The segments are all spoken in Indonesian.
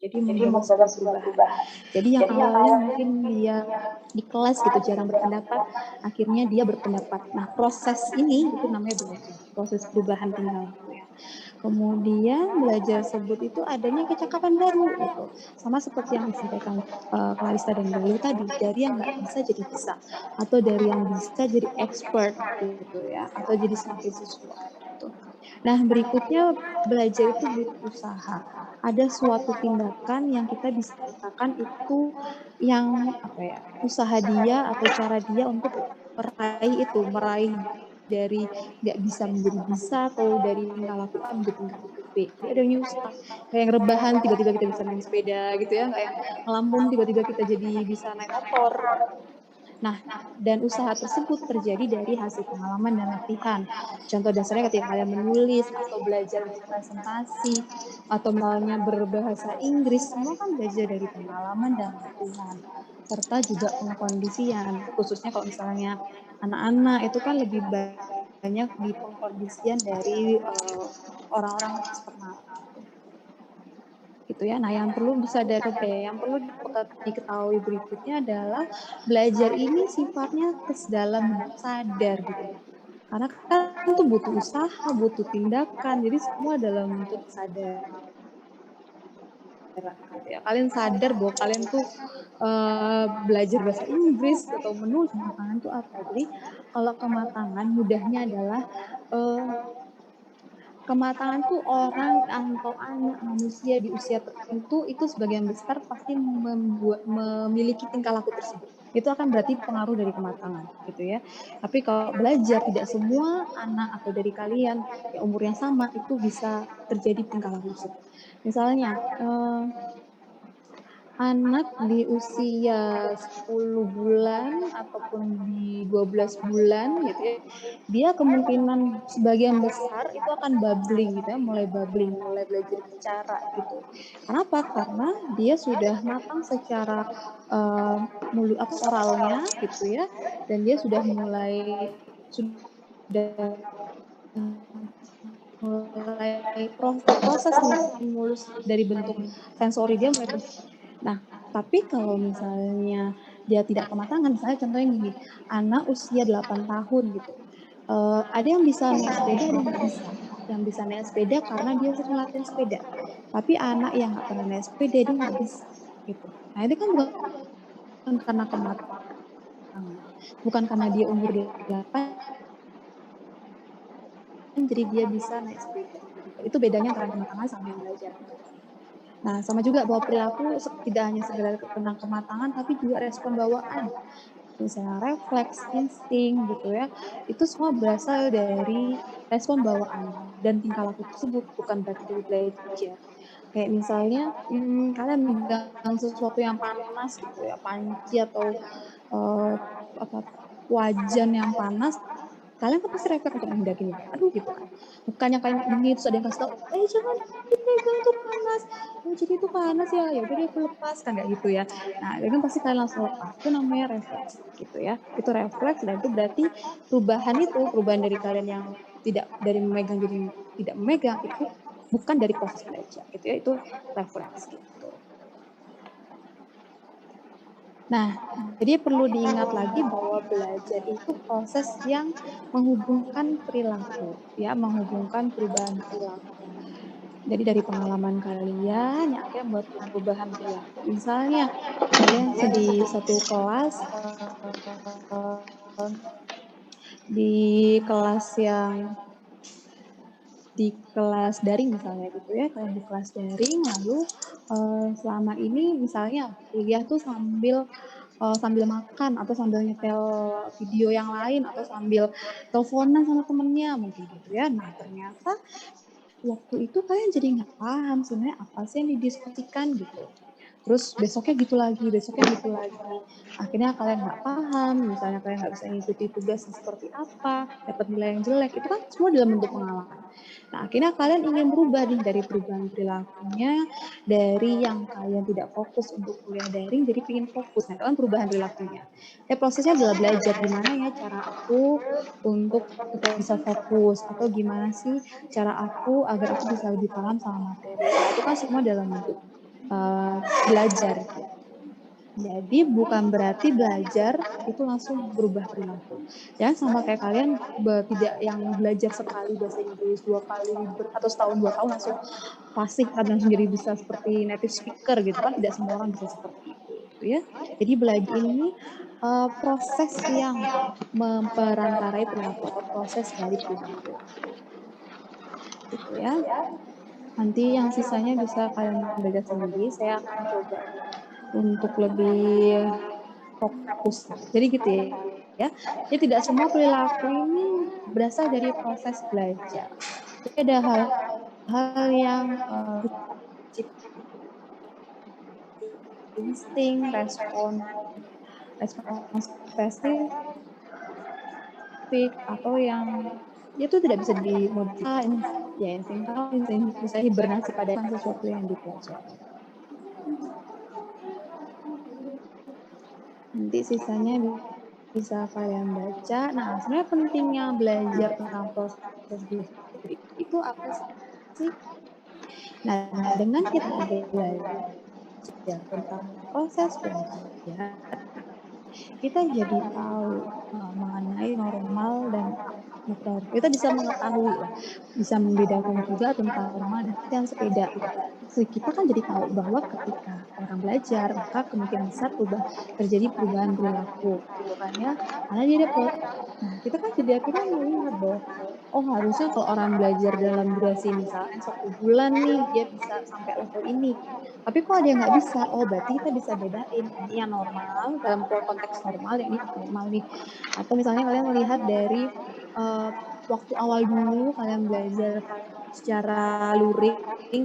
jadi membawa sebuah perubahan. Jadi yang awalnya mungkin dia di kelas gitu jarang berpendapat, akhirnya dia berpendapat. Nah, proses ini itu namanya belajar, proses perubahan tingkah laku ya. Kemudian belajar tersebut itu adanya kecakapan baru gitu. Sama seperti yang disampaikan Clarissa dan Galuh tadi, dari yang nggak bisa jadi bisa, atau dari yang bisa jadi expert gitu ya, atau jadi semakin sesuai gitu. Nah, berikutnya belajar itu butuh usaha. Ada suatu tindakan yang kita bisa katakan itu yang apa ya, usaha dia atau cara dia untuk meraih dari nggak bisa menjadi bisa atau dari tingkah laku A menjadi tingkah laku B. Jadi ada yang usaha, kayak yang rebahan tiba-tiba kita bisa main sepeda gitu ya, nggak yang ngelamun tiba-tiba kita jadi bisa naik motor gitu. Nah, dan usaha tersebut terjadi dari hasil pengalaman dan latihan. Contoh dasarnya ketika kalian menulis atau belajar untuk presentasi atau misalnya berbahasa Inggris, semua kan belajar dari pengalaman dan latihan. Serta juga pengkondisian, khususnya kalau misalnya anak-anak itu kan lebih banyak di pengkondisian dari orang-orang eksternal gitu ya. Nah, yang perlu disadari, yang perlu diketahui berikutnya adalah belajar ini sifatnya dalam bentuk sadar gitu. Karena kan itu butuh usaha, butuh tindakan, jadi semua dalam bentuk sadar. Gitu ya. Kalian sadar bahwa kalian tuh belajar bahasa Inggris atau menulis kematangan itu apa? Jadi kalau kematangan mudahnya adalah kematangan tuh orang atau anak manusia di usia tertentu itu sebagian besar pasti memiliki tingkah laku tersebut. Itu akan berarti pengaruh dari kematangan gitu ya. Tapi kalau belajar tidak semua anak atau dari kalian yang umurnya sama itu bisa terjadi tingkah laku tersebut. Misalnya anak di usia 10 bulan ataupun di 12 bulan gitu ya, dia kemungkinan sebagian besar itu akan babbling gitu ya, mulai babbling, mulai belajar bicara gitu. Kenapa? Karena dia sudah matang secara mulut oralnya gitu ya, dan dia sudah sudah mulai proses nih stimulus dari bentuk sensori dia mulai. Nah, tapi kalau misalnya dia tidak kematangan, misalnya contohnya gini, anak usia 8 tahun gitu, ada yang bisa naik sepeda, ada yang nggak bisa. Yang bisa naik sepeda karena dia sering latihan sepeda. Tapi anak yang nggak pernah naik sepeda, dia nggak bisa. Gitu. Nah, itu kan bukan karena kematangan. Bukan karena dia umur 8, jadi dia bisa naik sepeda. Itu bedanya antara kematangan sama yang belajar. Nah, sama juga bahwa perilaku tidak hanya sekedar tentang kematangan, tapi juga respon bawaan. Misalnya refleks, insting gitu ya. Itu semua berasal dari respon bawaan dan tingkah laku tersebut, bukan berarti dari belajar. Kayak misalnya kalian megang sesuatu yang panas gitu ya, panci atau apa wajan yang panas, kalian kan pasti refleks untuk menghindarinya. Aduh gitu kan. Bukannya kalian ini terus ada yang kasih tahu, jangan dipegang itu panas. Oh jadi itu panas ya, ya udah deh aku lepas kan kayak gitu ya. Nah itu kan pasti kalian langsung lepas. Itu namanya refleks gitu ya. Itu refleks dan itu berarti perubahan dari kalian yang tidak dari memegang jadi tidak memegang itu bukan dari proses belajar gitu ya. Itu refleks gitu. Nah, jadi perlu diingat lagi bahwa belajar itu proses yang menghubungkan perilaku, ya, menghubungkan perubahan perilaku. Jadi dari pengalaman kalian yang akhirnya membuat perubahan perilaku. Misalnya kalian di satu kelas, di kelas yang di kelas daring misalnya gitu ya, kalian di kelas daring lalu selama ini misalnya kuliah tuh sambil makan atau sambil nyetel video yang lain atau sambil teleponan sama temennya mungkin gitu ya. Nah ternyata waktu itu kalian jadi nggak paham sebenarnya apa sih yang didiskusikan gitu. Terus besoknya gitu lagi. Akhirnya kalian nggak paham, misalnya kalian nggak bisa ngikuti tugasnya seperti apa, dapat nilai yang jelek, itu kan semua dalam bentuk pengalaman. Nah, akhirnya kalian ingin berubah nih dari perubahan perilakunya, dari yang kalian tidak fokus untuk kuliah daring, jadi ingin fokus. Nah, itu kan perubahan perilakunya. Ya, prosesnya adalah belajar gimana ya cara aku untuk supaya bisa fokus, atau gimana sih cara aku agar aku bisa lebih paham sama materi. Nah, itu kan semua dalam bentuk belajar gitu. Jadi bukan berarti belajar itu langsung berubah perilaku. Jangan sama kayak kalian tidak yang belajar sekali bahasa Inggris 2 kali atau setahun 2 tahun langsung fasih kan langsung jadi bisa seperti native speaker gitu kan, tidak semua orang bisa seperti itu gitu ya. Jadi belajar ini proses yang memperantarai perilaku atau proses dari perubahan perilaku gitu ya. Nanti yang sisanya bisa kalian belajar sendiri. Saya akan coba untuk lebih fokus. Jadi gitu ya. Jadi tidak semua perilaku ini berasal dari proses belajar. Jadi ada hal-hal yang insting, respon spesifik atau yang itu tidak bisa dimodifikasi. Ya, insting bisa hibernasi pada sesuatu yang dipelajari. Nanti sisanya bisa kalian baca. Nah, sebenarnya pentingnya belajar tentang proses belajar itu apa sih? Nah, dengan kita belajar tentang proses belajar, kita jadi tahu mengenai normal dan abnormal. Kita bisa mengetahui lah, bisa membedakan juga tentang normal dan yang sepeda gitu. Kita kan jadi tahu bahwa ketika orang belajar maka kemungkinan besar terjadi perubahan perilaku gitu kan ya, karena dia dapat. Nah, kita kan jadi akhirnya melihat bahwa oh harusnya kalau orang belajar dalam durasi misalnya 1 bulan nih dia bisa sampai level ini. Tapi kok ada yang nggak bisa, oh berarti kita bisa bedain ini yang normal dalam konteks normal, yang ini abnormal nih. Atau misalnya kalian melihat dari waktu awal dulu kalian belajar secara luring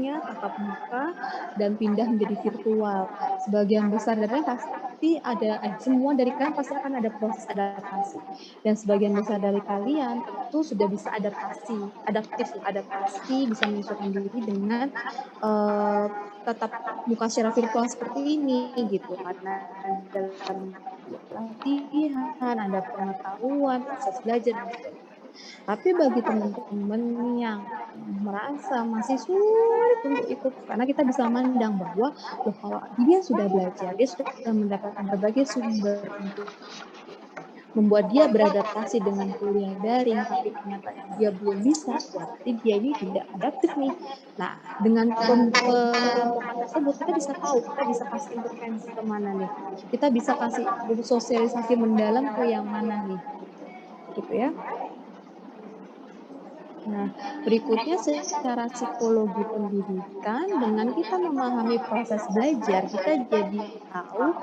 ya, tatap muka dan pindah menjadi virtual. Sebagian besar dari kalian pasti semua dari kalian pasti akan ada proses adaptasi. Dan sebagian besar dari kalian itu sudah bisa adaptasi, bisa menyesuaikan diri dengan tatap muka secara virtual seperti ini gitu, karena dalam latihan, ada pengetahuan, proses belajar dan sebagainya. Tapi bagi teman-teman yang merasa masih sulit untuk ikut, karena kita bisa memandang bahwa loh kalau dia sudah belajar, dia sudah mendapatkan berbagai sumber untuk membuat dia beradaptasi dengan kuliah daring, tapi kenyataannya dia belum bisa, berarti dia ini tidak adaptif nih. Nah, dengan pengelompokan tersebut, kita bisa tahu, kita bisa kasih intervensi kemana nih. Kita bisa kasih sosialisasi mendalam ke yang mana nih, gitu ya. Nah, berikutnya secara psikologi pendidikan, dengan kita memahami proses belajar, kita jadi tahu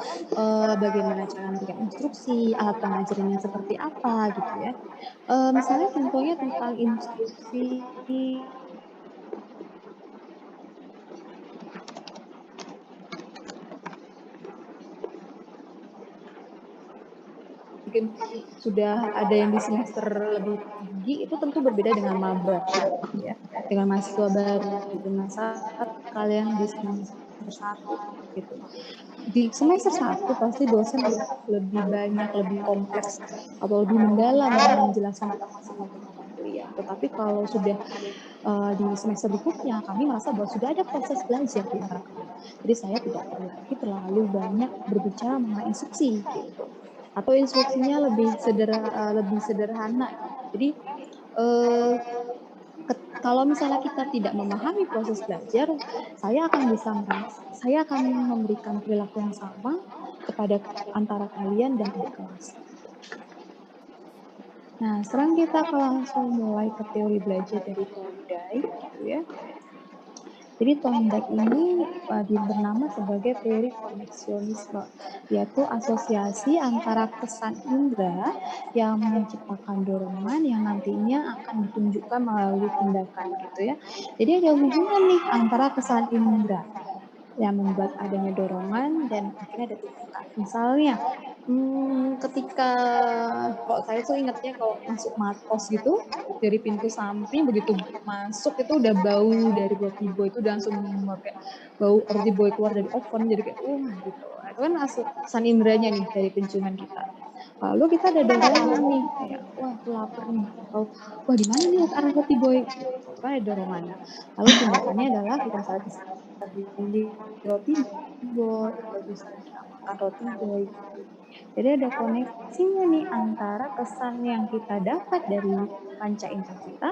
bagaimana cara memberikan instruksi, alat pengajarannya seperti apa gitu ya. Misalnya contohnya tentang instruksi mungkin sudah ada yang di semester lebih tinggi, itu tentu berbeda dengan maba gitu ya, dengan mahasiswa baru, dengan saat kalian di semester 1 gitu. Di semester 1 pasti dosen lebih banyak, lebih kompleks atau lebih mendalam menjelaskan tentang masing-masing mata kuliah. Tetapi kalau sudah di semester berikutnya, kami merasa bahwa sudah ada proses belajar di antara kami. Jadi saya tidak perlu lagi terlalu banyak berbicara mengenai instruksi gitu. Atau instruksinya lebih sederhana gitu. Jadi kalau misalnya kita tidak memahami proses belajar, saya akan memberikan perilaku yang sama kepada antara kalian dan adik kelas. Nah, sekarang kita akan langsung mulai ke teori belajar dari Thorndike, gitu ya. Jadi Thorndike ini bernama sebagai teori koneksionisme, yaitu asosiasi antara kesan indera yang menciptakan dorongan yang nantinya akan ditunjukkan melalui tindakan gitu ya. Jadi ada hubungan nih antara kesan indera yang membuat adanya dorongan dan akhirnya ada tindakan. Misalnya, ketika kalau saya tuh ingatnya kalau masuk matos gitu, dari pintu samping begitu masuk itu udah bau dari roti boy, itu udah langsung kayak bau roti boy keluar dari oven, jadi kayak gitu. Nah, itu kan kesan inderanya nih dari penciuman kita. Lalu kita ada dorongan nih, kayak wah aku lapar nih, atau wah di mana nih arah roti boy, gitu kan ada dorongan. Lalu tindakannya adalah kita bisa beli roti boy atau bisa kita makan roti boy. Jadi ada koneksinya nih antara kesan yang kita dapat dari panca indera kita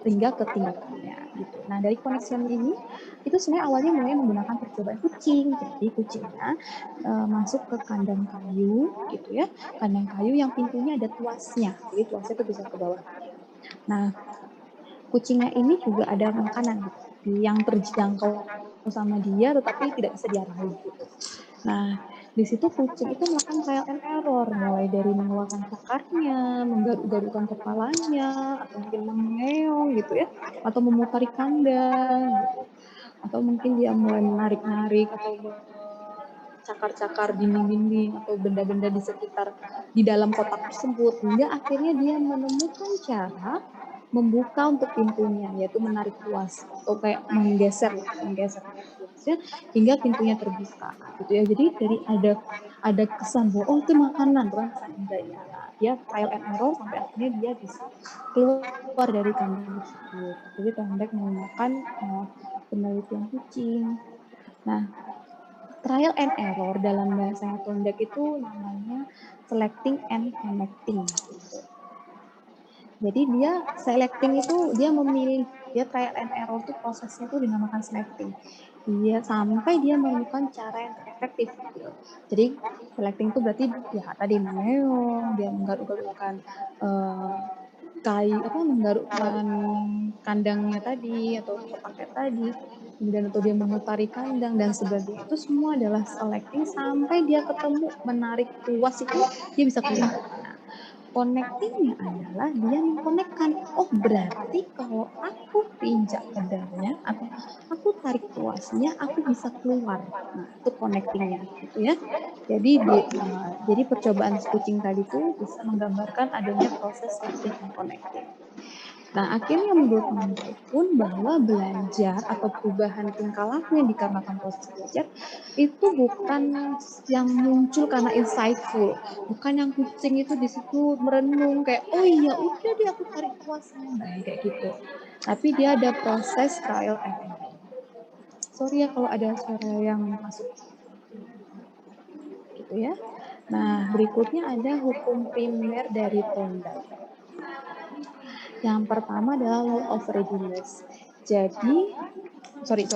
hingga ke tindakannya gitu. Nah dari koneksi ini itu sebenarnya awalnya mulai menggunakan percobaan kucing. Jadi kucingnya masuk ke kandang kayu gitu ya, kandang kayu yang pintunya ada tuasnya. Jadi tuasnya itu bisa ke bawah. Nah kucingnya ini juga ada makanan gitu, yang terjangkau sama dia tetapi tidak bisa diarahi gitu. Nah, di situ kucing itu melakukan trial and error, mulai dari mengeluarkan cakarnya, menggaruk-garukkan kepalanya, atau mungkin mengeong gitu ya, atau memutari kandang gitu, atau mungkin dia mulai menarik-narik atau cakar-cakar dinding-dinding atau benda-benda di sekitar di dalam kotak tersebut, hingga akhirnya dia menemukan cara membuka untuk pintunya, yaitu menarik tuas atau kayak menggeser tuasnya hingga pintunya terbuka gitu ya. Jadi dari ada kesan bahwa oh itu makanan, bukan kesan indahnya. Nah, dia trial and error sampai akhirnya dia bisa keluar dari kandang tersebut. Jadi Thorndike menggunakan penelitian kucing. Nah, trial and error dalam bahasa Thorndike itu namanya selecting and connecting gitu. Jadi dia selecting itu dia memilih, dia trial and error itu prosesnya itu dinamakan selecting. Dia sampai dia menemukan cara yang efektif gitu. Jadi selecting itu berarti ya tadi mengeong, dia menggaruk-garukkan menggarukkan kandangnya tadi atau kotaknya tadi, kemudian atau dia memutari kandang dan sebagainya. Itu semua adalah selecting sampai dia ketemu menarik tuas itu dia bisa keluar. Nah, connectingnya adalah dia mengkonekkan, oh berarti kalau aku injak pedalnya atau aku tarik tuasnya, aku bisa keluar. Nah itu connectingnya gitu ya. Jadi percobaan kucing tadi itu bisa menggambarkan adanya proses selecting and connecting. Nah, akhirnya menurut Thorndike pun bahwa belajar atau perubahan tingkah laku yang dikarenakan proses belajar itu bukan yang muncul karena insightful, bukan yang kucing itu di situ merenung kayak oh iya udah deh aku tarik tuasnya, nah kayak gitu. Tapi dia ada proses trial and error. Sorry ya kalau ada suara yang masuk gitu ya. Nah, berikutnya ada hukum primer dari Thorndike. Yang pertama adalah law of readiness. Jadi, sorry.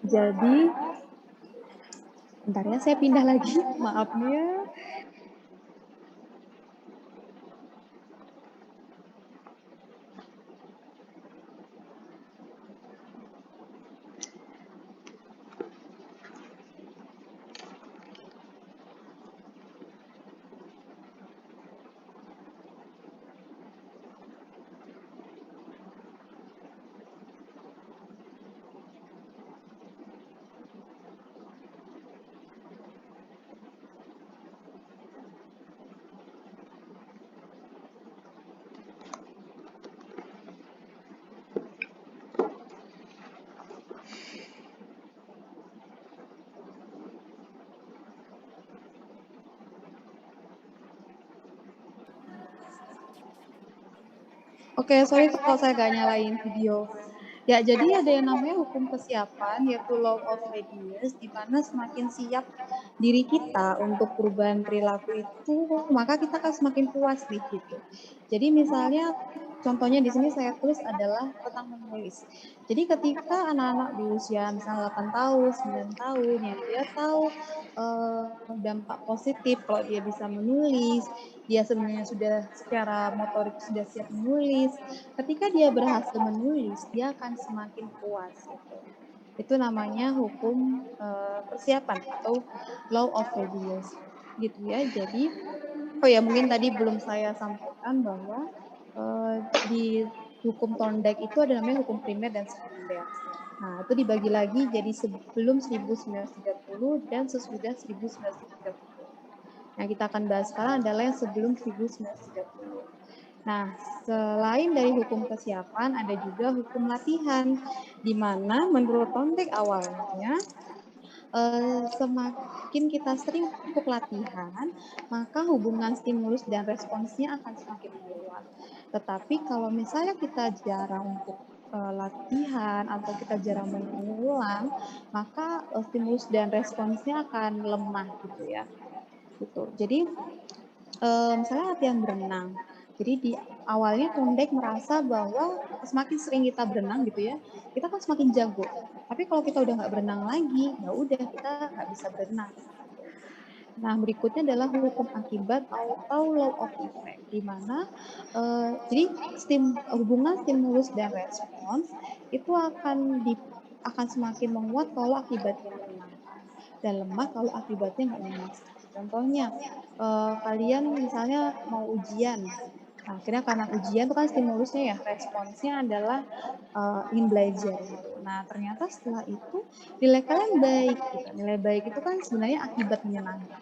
Jadi, bentar ya, saya pindah lagi. Maaf ya. Oke, sorry kalau saya gak nyalain video. Ya, jadi ada yang namanya hukum kesiapan, yaitu law of readiness, di mana semakin siap diri kita untuk perubahan perilaku itu, maka kita akan semakin puas nih gitu. Jadi misalnya, contohnya di sini saya tulis adalah tentang menulis. Jadi ketika anak-anak di usia misalnya 8 tahun, 9 tahun, yang dia tahu dampak positif kalau dia bisa menulis, dia sebenarnya sudah secara motorik sudah siap menulis. Ketika dia berhasil menulis, dia akan semakin puas. Gitu. Itu namanya hukum persiapan atau law of readiness. Gitu ya. Jadi, oh ya mungkin tadi belum saya sampaikan bahwa di hukum Thorndike itu ada namanya hukum primer dan sekunder. Nah, itu dibagi lagi jadi sebelum 1930 dan sesudah 1930. Yang kita akan bahas sekarang adalah yang sebelum 1930. Nah, selain dari hukum kesiapan, ada juga hukum latihan, di mana menurut Thorndike awalnya semakin kita sering untuk latihan, maka hubungan stimulus dan responsnya akan semakin menguat. Tetapi kalau misalnya kita jarang untuk latihan atau kita jarang mengulang, maka stimulus dan responsnya akan lemah gitu ya. Gitu. Jadi misalnya latihan berenang. Jadi di awalnya Tondek merasa bahwa semakin sering kita berenang gitu ya, kita kan semakin jago. Tapi kalau kita udah nggak berenang lagi, ya udah kita nggak bisa berenang. Nah, berikutnya adalah hukum akibat atau law of effect, di mana jadi hubungan stimulus dan respons itu akan semakin menguat kalau akibatnya menyenangkan dan lemah kalau akibatnya nggak memuaskan. Contohnya, kalian misalnya mau ujian, nah, akhirnya karena ujian itu kan stimulusnya ya, responsnya adalah ingin belajar gitu. Nah, ternyata setelah itu nilai kalian baik gitu. Nilai baik itu kan sebenarnya akibat menyenangkan.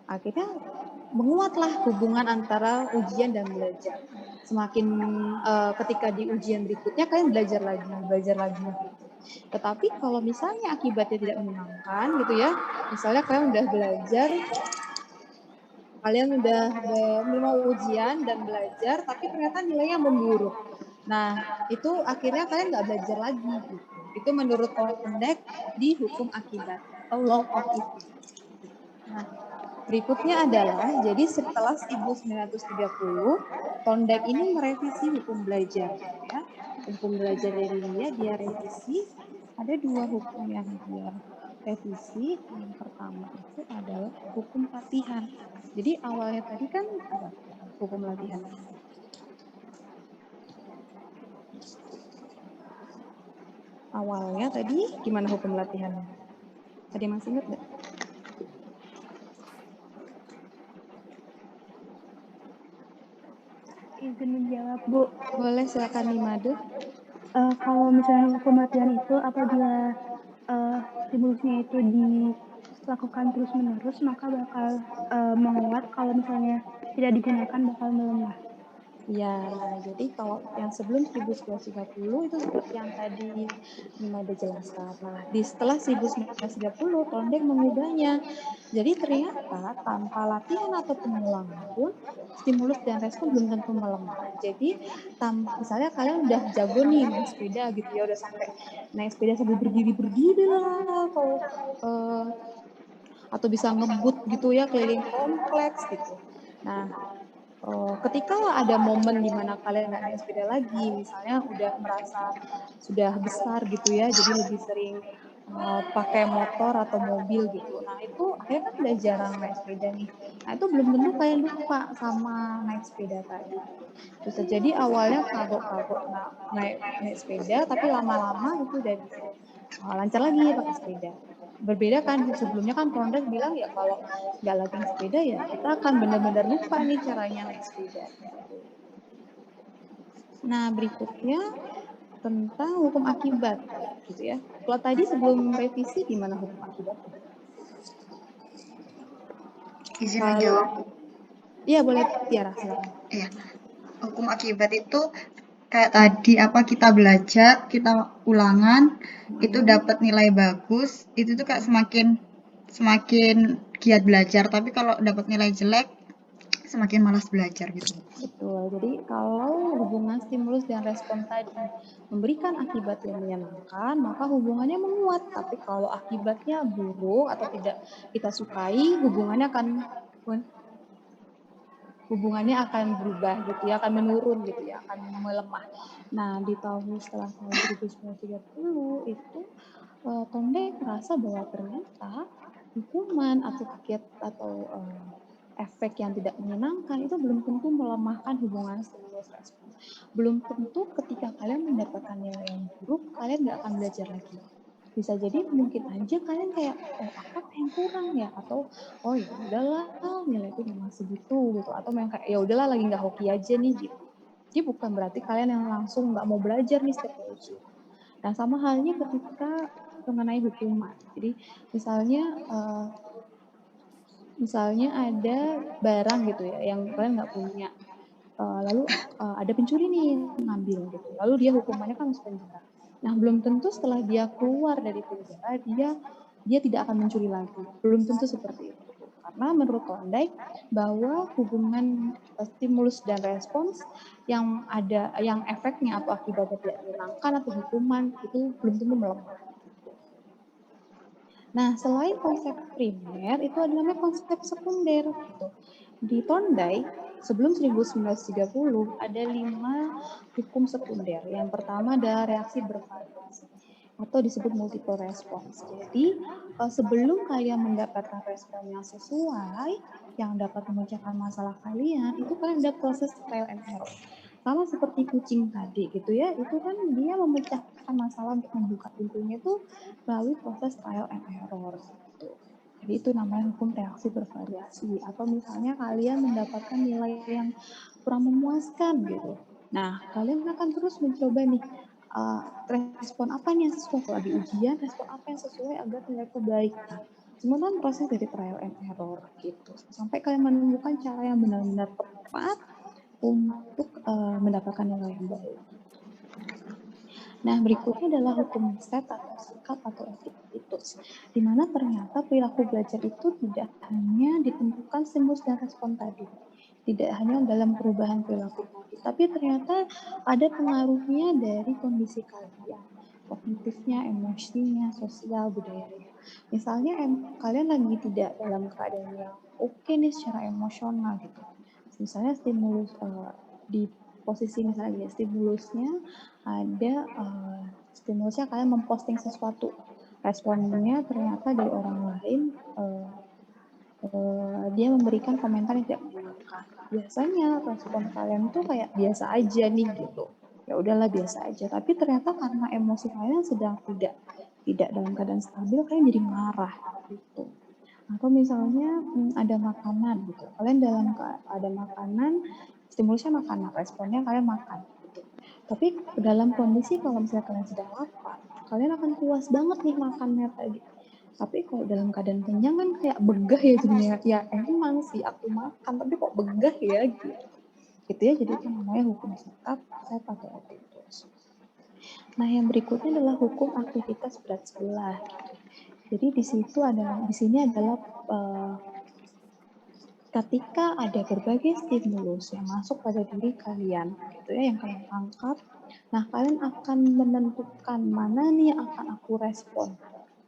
Akhirnya menguatlah hubungan antara ujian dan belajar. Semakin ketika di ujian berikutnya kalian belajar lagi gitu. Tetapi kalau misalnya akibatnya tidak menyenangkan gitu ya, misalnya kalian udah belajar, kalian udah mau ujian dan belajar, tapi ternyata nilainya memburuk. Nah, itu akhirnya kalian nggak belajar lagi gitu. Itu menurut Pondek di hukum akibat atau law of effect. Nah, berikutnya adalah, jadi setelah 1930, Pondek ini merevisi hukum belajar. Ya. Hukum belajar dari dia revisi, ada dua hukum yang dia revisi. Yang pertama itu adalah hukum latihan. Jadi awalnya tadi kan ada hukum latihan. Awalnya tadi gimana hukum latihannya? Tadi masih ingat nggak? Izin menjawab, Bu. Boleh, silakan Nimade. Kalau misalnya hukum latihan itu apabila stimulusnya itu dilakukan terus-menerus, maka bakal menguat. Kalau misalnya tidak digunakan bakal melemah. Ya, nah jadi kalau yang sebelum 1930 itu seperti yang tadi Nimade jelaskan. Nah, setelah 1930, Tondek mengubahnya. Jadi ternyata tanpa latihan atau pengulangan pun, stimulus dan respon belum tentu melemah. Jadi misalnya kalian udah jago nih naik sepeda gitu ya, udah sampai naik sepeda sambil berdiri-berdiri lah, atau bisa ngebut gitu ya keliling kompleks gitu. Nah, ketika ada momen di mana kalian nggak naik sepeda lagi, misalnya udah merasa sudah besar gitu ya, jadi lebih sering pakai motor atau mobil gitu. Nah, itu akhirnya kan udah jarang naik sepeda nih. Nah, itu belum tentu kalian lupa sama naik sepeda tadi. Bisa jadi awalnya kagok-kagok naik sepeda, tapi lama-lama itu udah bisa lancar lagi pakai sepeda. Berbeda kan, sebelumnya kan Pondek bilang ya kalau nggak latihan sepeda ya kita akan benar-benar lupa nih caranya naik sepeda. Nah, berikutnya tentang hukum akibat gitu ya. Kalau tadi sebelum revisi gimana hukum akibat? Izin menjawab. Iya, boleh Tiara, silakan. Iya. Hukum akibat itu kayak tadi apa kita belajar, kita ulangan, itu dapat nilai bagus, itu tuh kayak semakin giat belajar. Tapi kalau dapat nilai jelek, semakin malas belajar gitu. Betul. Jadi kalau hubungan stimulus dan respon tadi memberikan akibat yang menyenangkan, maka hubungannya menguat. Tapi kalau akibatnya buruk atau tidak kita sukai, hubungannya akan berubah gitu ya, akan menurun gitu ya, akan melemah. Nah, setelah tahun 1930 itu Tondek merasa bahwa ternyata hukuman atau efek yang tidak menyenangkan itu belum tentu melemahkan hubungan stimulus respon. Belum tentu ketika kalian mendapatkan nilai yang buruk, kalian nggak akan belajar lagi. Bisa jadi mungkin aja kalian kayak, oh apa yang kurang ya, atau oh ya udahlah nilaiku memang segitu gitu, atau memang kayak ya udahlah lagi nggak hoki aja nih gitu. Jadi bukan berarti kalian yang langsung nggak mau belajar nih setiap ujian. Nah, sama halnya ketika mengenai hukuman. Jadi misalnya ada barang gitu ya yang kalian nggak punya, lalu ada pencuri nih ngambil gitu, lalu dia hukumannya kan masuk penjara. Nah, belum tentu setelah dia keluar dari penjara dia dia tidak akan mencuri lagi. Belum tentu seperti itu. Karena menurut Thorndike bahwa hubungan stimulus dan respons yang efeknya atau akibatnya tidak menyenangkan atau hukuman itu belum tentu melemah. Nah, selain konsep primer, itu ada namanya konsep sekunder. Gitu. Di Thorndike, sebelum 1930, ada 5 hukum sekunder. Yang pertama adalah reaksi bervariasi atau disebut multiple response. Jadi, sebelum kalian mendapatkan respon yang sesuai, yang dapat memecahkan masalah kalian, itu kalian ada proses trial and error. Sama seperti kucing tadi gitu ya, itu kan dia memecahkan masalah untuk membuka pintunya itu melalui proses trial and error gitu. Jadi itu namanya hukum reaksi bervariasi. Atau misalnya kalian mendapatkan nilai yang kurang memuaskan gitu. Nah, kalian akan terus mencoba nih respon apa nih yang sesuai kalau lagi ujian, respon apa yang sesuai agar nilai baik. Nah, semua kan proses dari trial and error gitu. Sampai kalian menemukan cara yang benar-benar tepat untuk mendapatkan nilai yang baik. Nah, berikutnya adalah hukum set atau sikap atau attitudes, di mana ternyata perilaku belajar itu tidak hanya ditentukan stimulus dan respon tadi, tidak hanya dalam perubahan perilaku tadi, tapi ternyata ada pengaruhnya dari kondisi kalian, kognitifnya, emosinya, sosial, budayanya. Misalnya kalian lagi tidak dalam keadaan yang oke nih secara emosional gitu. Misalnya stimulus di posisi misalnya stimulusnya ada stimulusnya kalian memposting sesuatu, responnya ternyata dari orang lain dia memberikan komentar yang tidak menyenangkan. Biasanya respon kalian tuh kayak biasa aja nih gitu, ya udahlah biasa aja, tapi ternyata karena emosi kalian sedang tidak dalam keadaan stabil, kalian jadi marah gitu. Atau misalnya ada makanan gitu, kalian ada makanan, stimulusnya makanan, responnya kalian makan gitu. Tapi dalam kondisi kalau misalnya kalian sedang lapar, kalian akan puas banget nih makannya tadi. Tapi kalau dalam keadaan kenyang kan kayak begah ya jadinya. Ya emang sih aku makan, tapi kok begah ya gitu. Gitu ya, jadi itu namanya hukum sikap, set atau attitude. Nah, yang berikutnya adalah hukum aktivitas berat sebelah. Jadi di sini adalah ketika ada berbagai stimulus yang masuk pada diri kalian, gitu ya, yang kalian tangkap, nah kalian akan menentukan mana nih yang akan aku respon.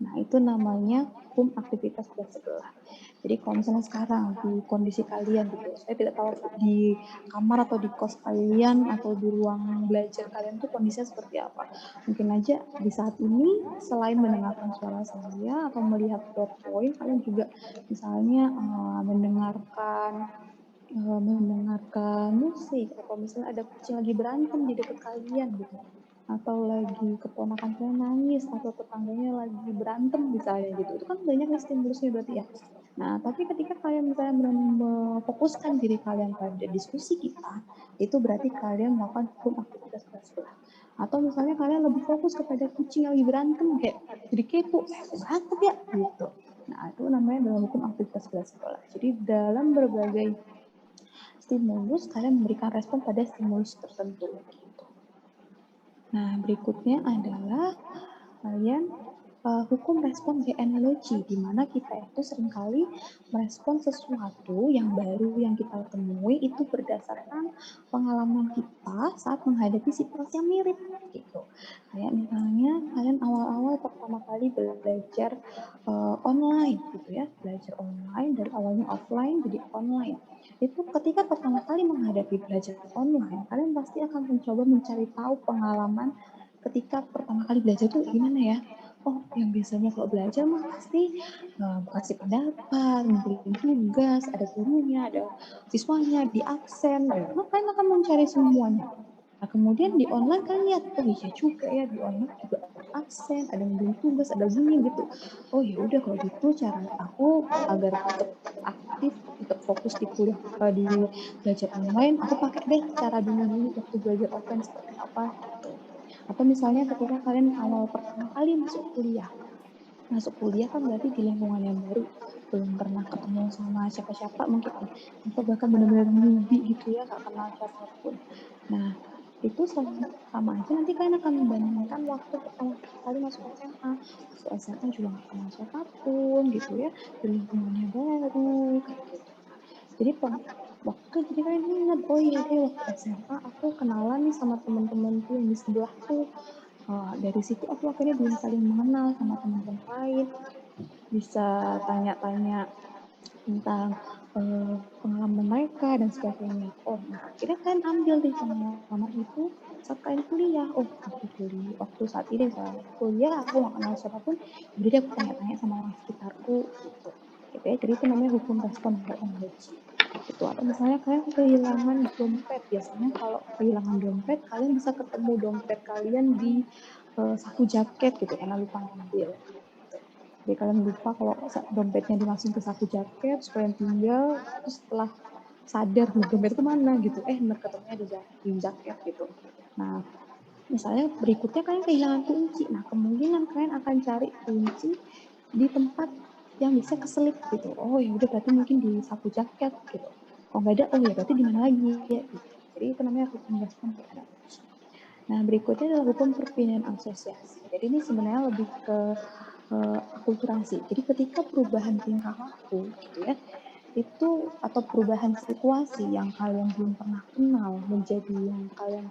Nah, itu namanya hukum aktivitas berat sebelah. Jadi kalau misalnya sekarang di kondisi kalian gitu, saya tidak tahu di kamar atau di kos kalian atau di ruang belajar kalian tuh kondisinya seperti apa. Mungkin aja di saat ini selain mendengarkan suara saya atau melihat PowerPoint, kalian juga misalnya mendengarkan musik, atau misalnya ada kucing lagi berantem di dekat kalian gitu, atau lagi keponakan kalian nangis, atau tetangganya lagi berantem misalnya gitu, itu kan banyak nih stimulusnya berarti ya. Nah, tapi ketika kalian misalnya memfokuskan diri kalian pada diskusi kita, itu berarti kalian melakukan hukum aktivitas berat sebelah. Atau misalnya kalian lebih fokus kepada kucing yang lagi berantem, kayak jadi kepo, berantem ya gitu. Nah, itu namanya adalah hukum aktivitas berat sebelah. Jadi dalam berbagai stimulus, kalian memberikan respon pada stimulus tertentu. Gitu. Nah, berikutnya adalah kalian hukum respon by analogy, di mana kita itu seringkali merespon sesuatu yang baru yang kita temui itu berdasarkan pengalaman kita saat menghadapi situasi yang mirip gitu. Kayak misalnya kalian awal-awal pertama kali belajar online gitu ya, belajar online dari awalnya offline jadi online. Itu ketika pertama kali menghadapi belajar online, kalian pasti akan mencoba mencari tahu pengalaman ketika pertama kali belajar itu gimana ya. Oh, yang biasanya kalau belajar mah pasti kasih pendapat, memberikan tugas, ada gurunya, ada siswanya, di absen. Nah, kalian akan mencari semuanya. Nah, kemudian di online kalian lihat, oh iya juga ya, di online juga ada absen, ada memberi tugas, ada gini gitu. Oh ya udah kalau gitu cara aku agar tetap aktif, tetap fokus di kuliah di belajar online, aku pakai deh cara dulu waktu belajar offline seperti apa gitu. Atau misalnya ketika kalian awal pertama kali masuk kuliah kan berarti di lingkungan yang baru, belum pernah ketemu sama siapa-siapa mungkin, atau bahkan benar-benar newbie gitu ya, nggak kenal siapapun. Nah, itu sama aja nanti kalian akan membandingkan waktu pertama kali masuk SMA. Masuk SMA juga nggak kenal siapapun gitu ya, di lingkungannya baru kayak gitu. Jadi waktu jadi kalian ingat, oh iya deh waktu SMA aku kenalan nih sama teman-temanku yang di sebelahku. Dari situ aku akhirnya bisa saling mengenal sama teman-teman lain, bisa tanya-tanya tentang pengalaman mereka dan sebagainya. Oh, nah akhirnya kalian ambil deh pengalaman itu saat kalian kuliah. Oh, aku kuliah waktu saat ini saya kuliah, aku nggak kenal siapapun, jadi aku tanya-tanya sama orang sekitarku gitu. Gitu ya. Jadi itu namanya hukum respon teknologi. Itu atau misalnya kalian kehilangan dompet, biasanya kalau kehilangan dompet kalian bisa ketemu dompet kalian di saku jaket gitu karena lupa ngambil. Jadi kalian lupa kalau dompetnya dimasukin ke saku jaket, kalian tinggal, terus setelah sadar dompet itu mana gitu, ketemunya di jaket gitu. Nah, misalnya berikutnya kalian kehilangan kunci. Nah, kemungkinan kalian akan cari kunci di tempat yang bisa keselip gitu. Oh ya udah berarti mungkin di saku jaket gitu. Oh nggak ada, oh ya berarti di mana lagi ya gitu. Jadi itu namanya hukum respon teknologi. Nah, berikutnya adalah hukum perpindahan asosiasi. Jadi ini sebenarnya lebih ke akulturasi. Jadi ketika perubahan tingkah laku gitu ya, itu atau perubahan situasi yang kalian belum pernah kenal menjadi yang kalian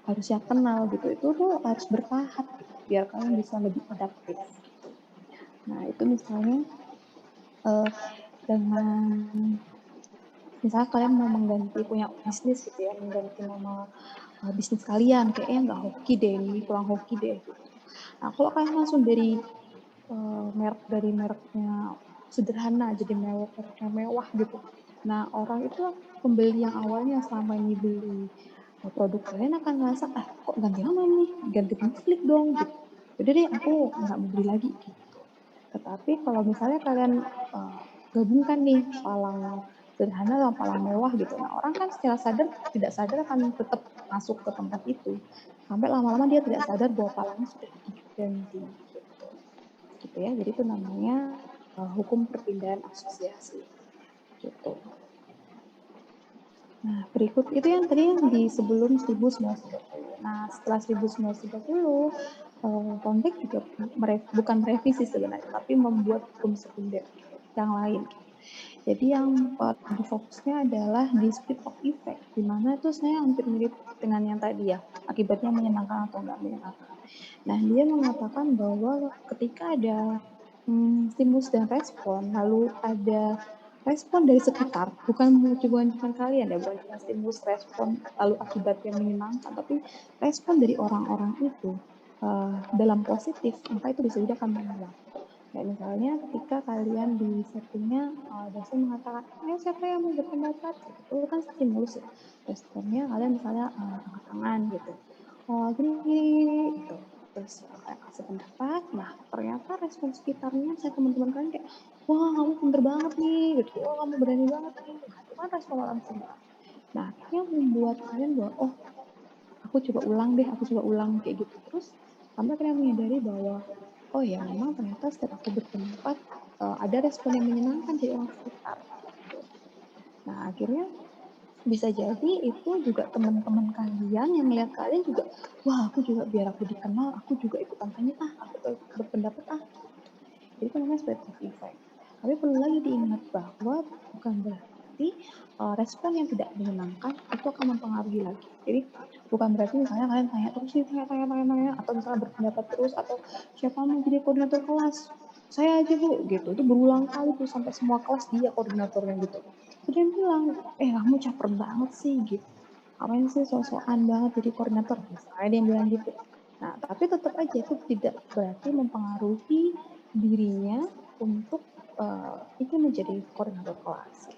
harusnya kenal gitu, itu tuh harus bertahap gitu, biar kalian bisa lebih adaptif gitu. Nah, itu misalnya dengan misalnya kalian mau mengganti punya bisnis gitu ya, mengganti nama bisnis kalian, kayaknya nggak hoki deh, ini kurang hoki deh gitu. Nah, kalau kalian langsung dari mereknya sederhana jadi mereknya mewah gitu. Nah, orang itu pembeli yang awalnya selama ini beli produk kalian akan merasa, kok ganti nama nih, ganti klik dong gitu. Jadi deh aku nggak mau beli lagi gitu. Tetapi kalau misalnya kalian gabungkan nih palang sederhana sama palang mewah gitu. Nah, orang kan secara sadar tidak sadar akan tetap masuk ke tempat itu. Sampai lama-lama dia tidak sadar bahwa palangnya sudah diganti gitu. Gitu ya. Jadi itu namanya hukum perpindahan asosiasi gitu. Nah, berikut itu yang tadi yang di sebelum 1930. Nah, setelah 1930, Rondeck juga bukan merevisi sebenarnya, tapi membuat hukum sekunder yang lain. Jadi yang paling fokusnya adalah dispute of effect, di mana itu saya hampir mirip dengan yang tadi ya, akibatnya menyenangkan atau enggak menyenangkan. Nah, dia mengatakan bahwa ketika ada stimulus dan respon, lalu ada respon dari sekitar, bukan cuma kalian ya, bukan cuma stimulus respon lalu akibatnya menyenangkan, tapi respon dari orang-orang itu dalam positif, maka itu bisa jadi akan mengulang. Kayak misalnya ketika kalian di settingnya dosen mengatakan, ayo siapa yang mau berpendapat, itu kan stimulus ya. Responnya kalian misalnya angkat tangan gitu, gini gitu. Terus kalian kasih pendapat, nah ternyata respon sekitarnya, saya teman-teman kalian kayak, wah kamu pinter banget nih, gitu, wah kamu berani banget nih. Nah itu kan respon orang sekitar. Nah akhirnya membuat kalian bahwa, oh aku coba ulang kayak gitu terus, sampai akhirnya menyadari bahwa oh ya memang ternyata setiap aku berpendapat ada respon yang menyenangkan dari orang sekitar gitu. Nah akhirnya bisa jadi itu juga teman-teman kalian yang melihat kalian juga, wah aku juga biar aku dikenal, aku juga ikutan tanya aku berpendapat jadi itu namanya spread of effect. Tapi perlu lagi diingat bahwa bukan berarti respon yang tidak menyenangkan itu akan mempengaruhi lagi. Jadi bukan berarti misalnya kalian tanya terus nih, tanya, atau misalnya berpendapat terus, atau siapa mau jadi koordinator kelas? Saya aja bu, gitu. Itu berulang kali tuh sampai semua kelas dia koordinatornya gitu. Terus dia bilang, kamu caper banget sih gitu. Apain sih sosokan banget jadi koordinator? Misalnya dia bilang gitu. Nah, tapi tetap aja itu tidak berarti mempengaruhi dirinya untuk itu menjadi koordinator kelas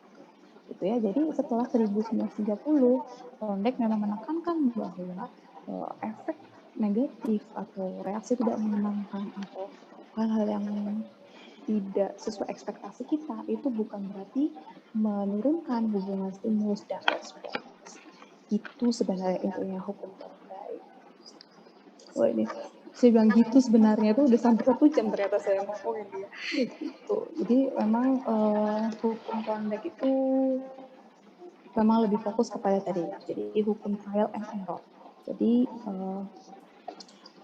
gitu ya. Jadi setelah 1930 Rondek memang menekankan bahwa efek negatif atau reaksi tidak menyenangkan atau hal-hal yang tidak sesuai ekspektasi kita itu bukan berarti menurunkan hubungan stimulus dan respons. Itu sebenarnya intinya hukum terbaik. Wah ini saya bilang gitu sebenarnya itu udah sampai 1 jam ternyata saya ngomongin dia gitu. Jadi memang hukum Klondike itu memang lebih fokus kepada tadi ya. Jadi hukum trial and error. Jadi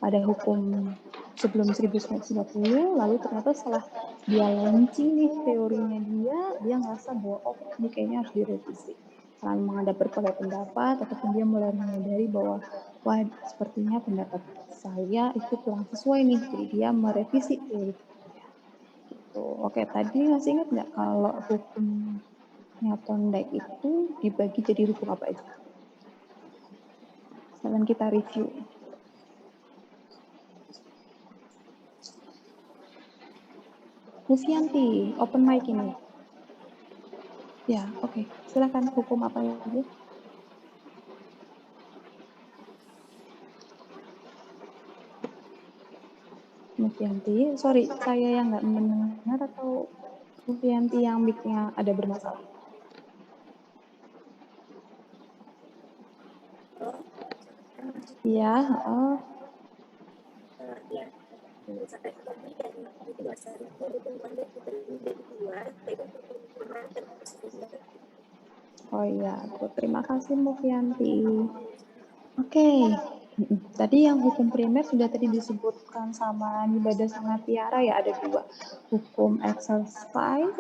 ada hukum sebelum 1990, lalu ternyata setelah dia launching nih teorinya dia ngerasa bahwa oh ini kayaknya harus direvisi. Setelah menghadap berbagai pendapat, ataupun dia mulai menyadari bahwa wah sepertinya pendapat saya itu kurang sesuai nih, jadi dia merevisi teori. Gitu. Oke, tadi masih ingat nggak kalau hukumnya Thorndike itu dibagi jadi hukum apa aja? Sekarang kita review. Lufianti, open mic ini. Ya, oke. Silakan hukum apa aja? Lufianti, sorry, saya yang nggak mendengar atau Lufianti yang mic-nya ada bermasalah? Iya, oh iya, terima kasih Mufianti. Oke, tadi yang hukum primer sudah tadi disebutkan sama Nibada sama Tiara ya, ada dua. Hukum exercise,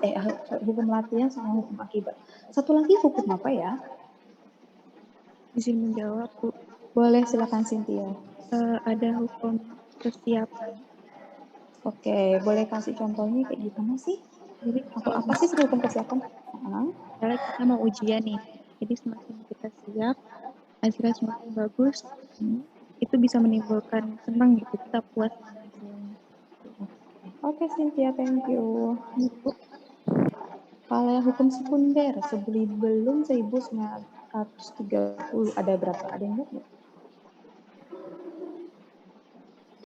hukum latihan sama hukum akibat. Satu lagi hukum apa ya? Izin menjawab, Bu. Boleh, silakan Cynthia. Ada hukum persiapan. Oke, boleh kasih contohnya kayak gimana sih? Jadi apa sih hukum persiapan? Misalnya kita mau ujian nih, jadi semakin kita siap, hasilnya semakin bagus, itu bisa menimbulkan senang gitu, kita puas dengan hasilnya. Oke, Cynthia, thank you. Kalau yang hukum sekunder sebelum 1930 ada berapa? Ada yang ingat nggak?